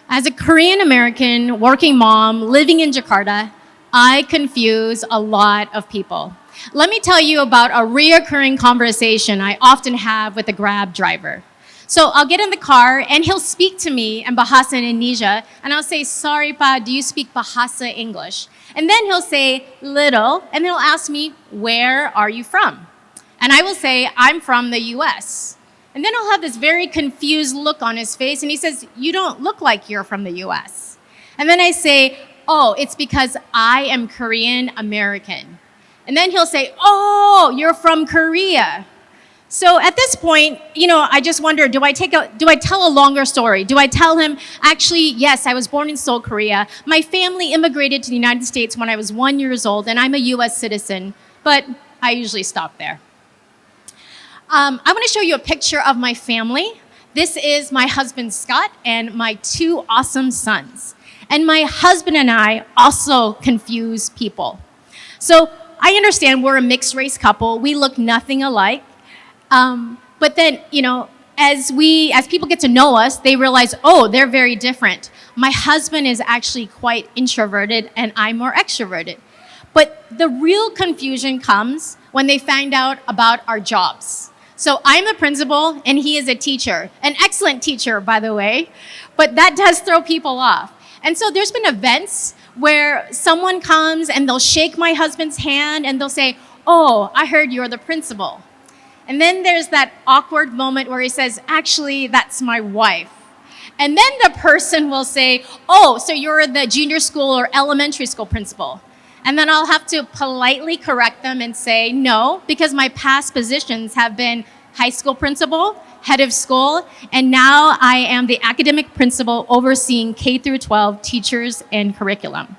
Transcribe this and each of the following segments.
As a Korean American working mom living in Jakarta, I confuse a lot of people. Let me tell you about a reoccurring conversation I often have with a Grab driver. So I'll get in the car and he'll speak to me in Bahasa Indonesia and I'll say, sorry pa, do you speak Bahasa English? And then he'll say, little, and he'll ask me, where are you from? And I will say, I'm from the US. And then he'll have this very confused look on his face and he says, you don't look like you're from the US. And then I say, oh, it's because I am Korean American. And then he'll say, oh, you're from Korea. So at this point, I just wonder, do I tell a longer story? Do I tell him, actually, yes, I was born in Seoul, Korea. My family immigrated to the United States when I was 1 year old, and I'm a US citizen. But I usually stop there. I want to show you a picture of my family. This is my husband, Scott, and my 2 awesome sons. And my husband and I also confuse people. So I understand we're a mixed race couple. We look nothing alike. But then, as people get to know us, they realize, oh, they're very different. My husband is actually quite introverted and I'm more extroverted. But the real confusion comes when they find out about our jobs. So I'm the principal and he is a teacher, an excellent teacher, by the way, but that does throw people off. And so there's been events where someone comes and they'll shake my husband's hand and they'll say, oh, I heard you're the principal. And then there's that awkward moment where he says, actually, that's my wife. And then the person will say, oh, so you're the junior school or elementary school principal. And then I'll have to politely correct them and say, no, because my past positions have been high school principal, head of school, and now I am the academic principal overseeing K through 12 teachers and curriculum.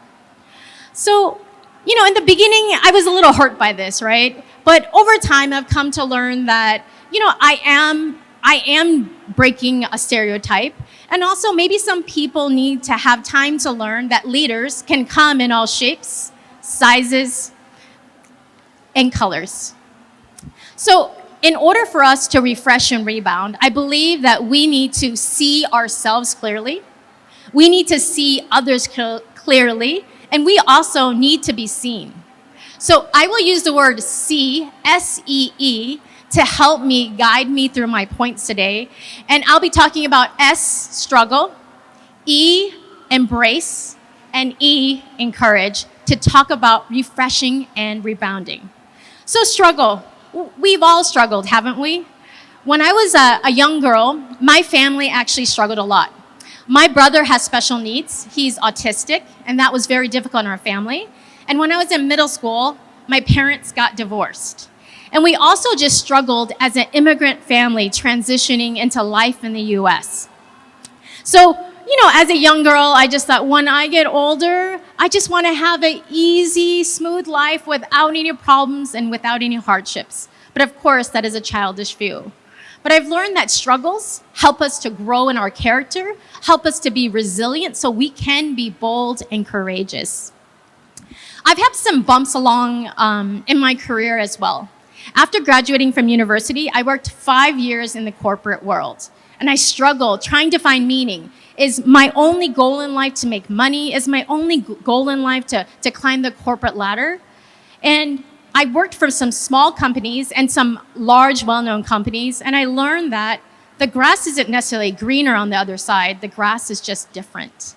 So, in the beginning, I was a little hurt by this, right? But over time, I've come to learn that, I am breaking a stereotype. And also, maybe some people need to have time to learn that leaders can come in all shapes, sizes, and colors. So in order for us to refresh and rebound, I believe that we need to see ourselves clearly. We need to see others clearly, and we also need to be seen. So I will use the word see, S-E-E, to help me, guide me through my points today. And I'll be talking about S, struggle, E, embrace, and E, encourage, to talk about refreshing and rebounding. So struggle. We've all struggled, haven't we? When I was a young girl, my family actually struggled a lot. My brother has special needs. He's autistic, and that was very difficult in our family. And when I was in middle school, my parents got divorced. And we also just struggled as an immigrant family transitioning into life in the US. So, as a young girl, I just thought, when I get older, I just want to have an easy, smooth life without any problems and without any hardships. But of course, that is a childish view. But I've learned that struggles help us to grow in our character, help us to be resilient so we can be bold and courageous. I've had some bumps along in my career as well. After graduating from university, I worked 5 years in the corporate world. And I struggled trying to find meaning. Is my only goal in life to make money? Is my only goal in life to climb the corporate ladder? And I worked for some small companies and some large, well-known companies, and I learned that the grass isn't necessarily greener on the other side. The grass is just different.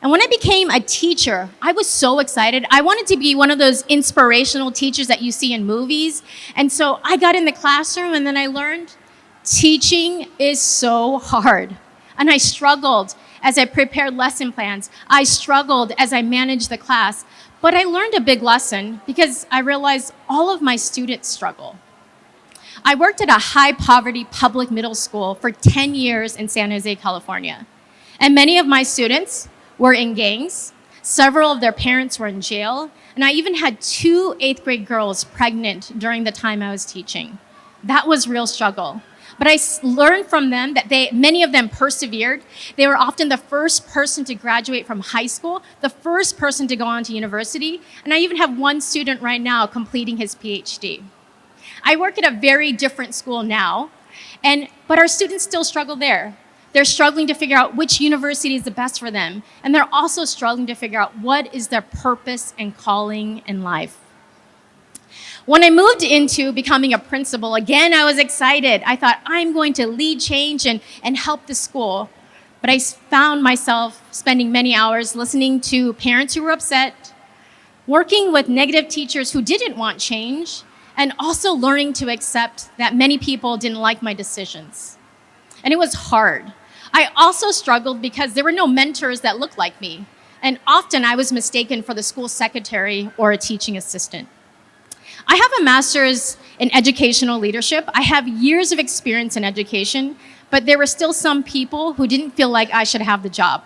And when I became a teacher, I was so excited. I wanted to be one of those inspirational teachers that you see in movies. And so I got in the classroom and then I learned teaching is so hard. And I struggled as I prepared lesson plans. I struggled as I managed the class. But I learned a big lesson because I realized all of my students struggle. I worked at a high-poverty public middle school for 10 years in San Jose, California. And many of my students were in gangs. Several of their parents were in jail. And I even had 2 8th-grade girls pregnant during the time I was teaching. That was real struggle. But I learned from them that many of them persevered. They were often the first person to graduate from high school, the first person to go on to university. And I even have one student right now completing his PhD. I work at a very different school now, but our students still struggle there. They're struggling to figure out which university is the best for them. And they're also struggling to figure out what is their purpose and calling in life. When I moved into becoming a principal, again, I was excited. I thought, I'm going to lead change and help the school. But I found myself spending many hours listening to parents who were upset, working with negative teachers who didn't want change, and also learning to accept that many people didn't like my decisions. And it was hard. I also struggled because there were no mentors that looked like me. And often I was mistaken for the school secretary or a teaching assistant. I have a master's in educational leadership. I have years of experience in education, but there were still some people who didn't feel like I should have the job.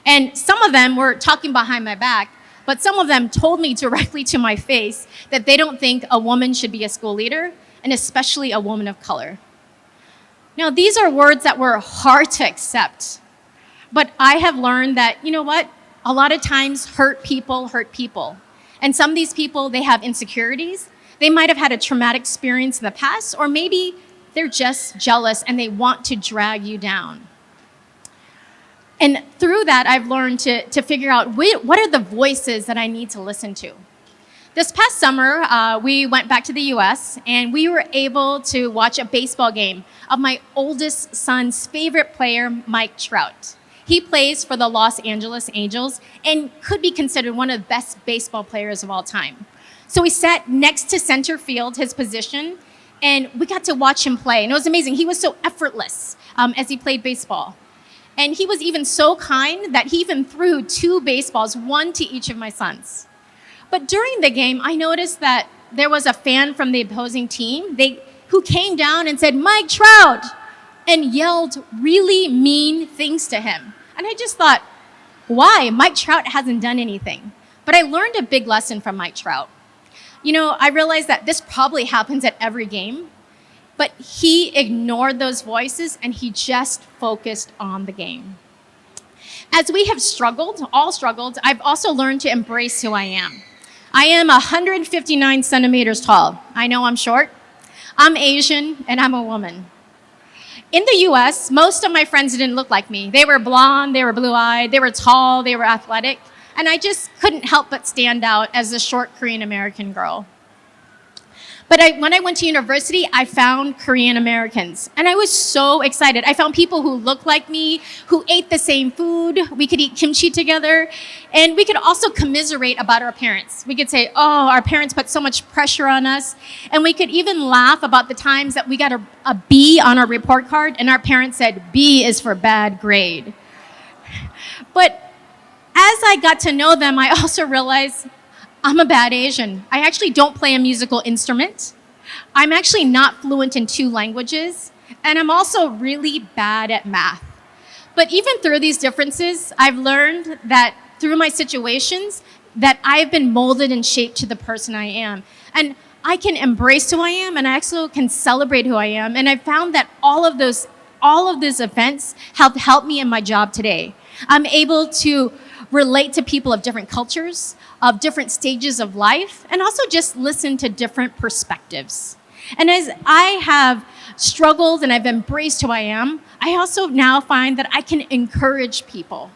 And some of them were talking behind my back, but some of them told me directly to my face that they don't think a woman should be a school leader, and especially a woman of color. Now, these are words that were hard to accept, but I have learned that, you know what? A lot of times hurt people hurt people. And some of these people, they have insecurities. They might have had a traumatic experience in the past, or maybe they're just jealous and they want to drag you down. And through that, I've learned to figure out what are the voices that I need to listen to. This past summer, we went back to the US and we were able to watch a baseball game of my oldest son's favorite player, Mike Trout. He plays for the Los Angeles Angels and could be considered one of the best baseball players of all time. So we sat next to center field, his position, and we got to watch him play. And it was amazing. He was so effortless as he played baseball. And he was even so kind that he even threw 2 baseballs, one to each of my sons. But during the game, I noticed that there was a fan from the opposing team who came down and said, "Mike Trout," and yelled really mean things to him. And I just thought, why? Mike Trout hasn't done anything. But I learned a big lesson from Mike Trout. You know, I realized that this probably happens at every game, but he ignored those voices and he just focused on the game. As we have all struggled, I've also learned to embrace who I am. I am 159 centimeters tall. I know I'm short. I'm Asian and I'm a woman. In the US, most of my friends didn't look like me. They were blonde, they were blue-eyed, they were tall, they were athletic, and I just couldn't help but stand out as a short Korean American girl. But when I went to university, I found Korean Americans, and I was so excited. I found people who looked like me, who ate the same food. We could eat kimchi together, and we could also commiserate about our parents. We could say, oh, our parents put so much pressure on us, and we could even laugh about the times that we got a B on our report card, and our parents said, B is for bad grade. But as I got to know them, I also realized I'm a bad Asian. I actually don't play a musical instrument. I'm actually not fluent in 2 languages, and I'm also really bad at math. But even through these differences, I've learned that through my situations, that I've been molded and shaped to the person I am. And I can embrace who I am, and I also can celebrate who I am. And I found that all of these events have helped me in my job today. I'm able to relate to people of different cultures, of different stages of life, and also just listen to different perspectives. And as I have struggled and I've embraced who I am, I also now find that I can encourage people.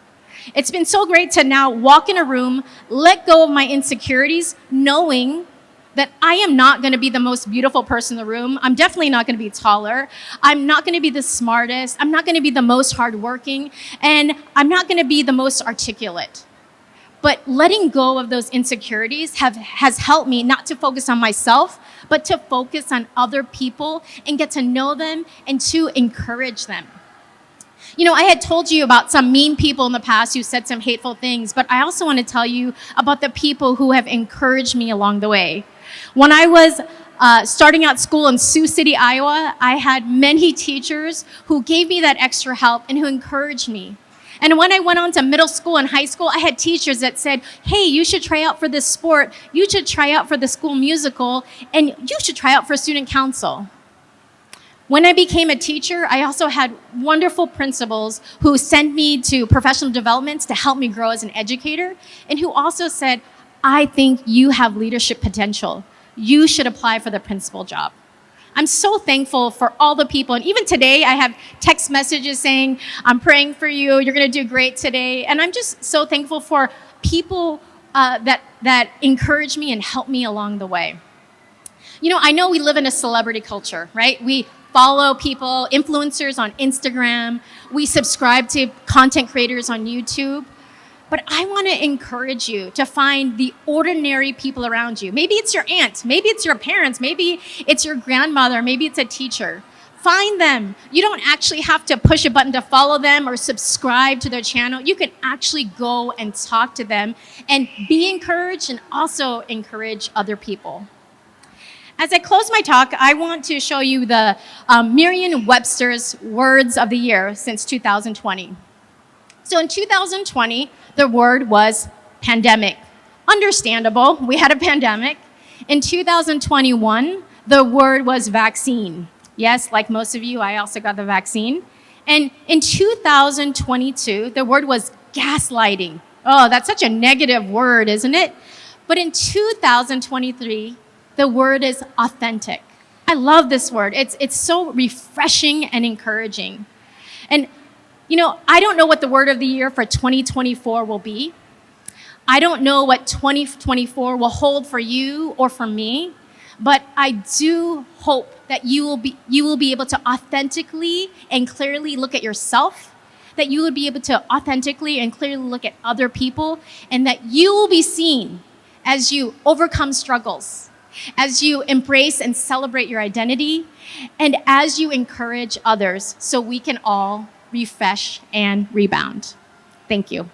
It's been so great to now walk in a room, let go of my insecurities, knowing that I am not going to be the most beautiful person in the room. I'm definitely not going to be taller. I'm not going to be the smartest. I'm not going to be the most hardworking. And I'm not going to be the most articulate. But letting go of those insecurities has helped me not to focus on myself, but to focus on other people and get to know them and to encourage them. You know, I had told you about some mean people in the past who said some hateful things, but I also want to tell you about the people who have encouraged me along the way. When I was starting out school in Sioux City, Iowa, I had many teachers who gave me that extra help and who encouraged me. And when I went on to middle school and high school, I had teachers that said, hey, you should try out for this sport, you should try out for the school musical, and you should try out for student council. When I became a teacher, I also had wonderful principals who sent me to professional developments to help me grow as an educator, and who also said, I think you have leadership potential. You should apply for the principal job. I'm so thankful for all the people. And even today, I have text messages saying, I'm praying for you. You're going to do great today. And I'm just so thankful for people that encourage me and help me along the way. You know, I know we live in a celebrity culture, right? We follow people, influencers on Instagram. We subscribe to content creators on YouTube. But I want to encourage you to find the ordinary people around you. Maybe it's your aunt, maybe it's your parents, maybe it's your grandmother, maybe it's a teacher. Find them. You don't actually have to push a button to follow them or subscribe to their channel. You can actually go and talk to them and be encouraged and also encourage other people. As I close my talk, I want to show you the Merriam-Webster's Words of the Year since 2020. So in 2020, the word was pandemic. Understandable, we had a pandemic. In 2021, the word was vaccine. Yes, like most of you, I also got the vaccine. And in 2022, the word was gaslighting. Oh, that's such a negative word, isn't it? But in 2023, the word is authentic. I love this word. It's so refreshing and encouraging. And you know, I don't know what the word of the year for 2024 will be. I don't know what 2024 will hold for you or for me, but I do hope that you will be able to authentically and clearly look at yourself, that you would be able to authentically and clearly look at other people, and that you will be seen as you overcome struggles, as you embrace and celebrate your identity, and as you encourage others so we can all refresh and rebound. Thank you.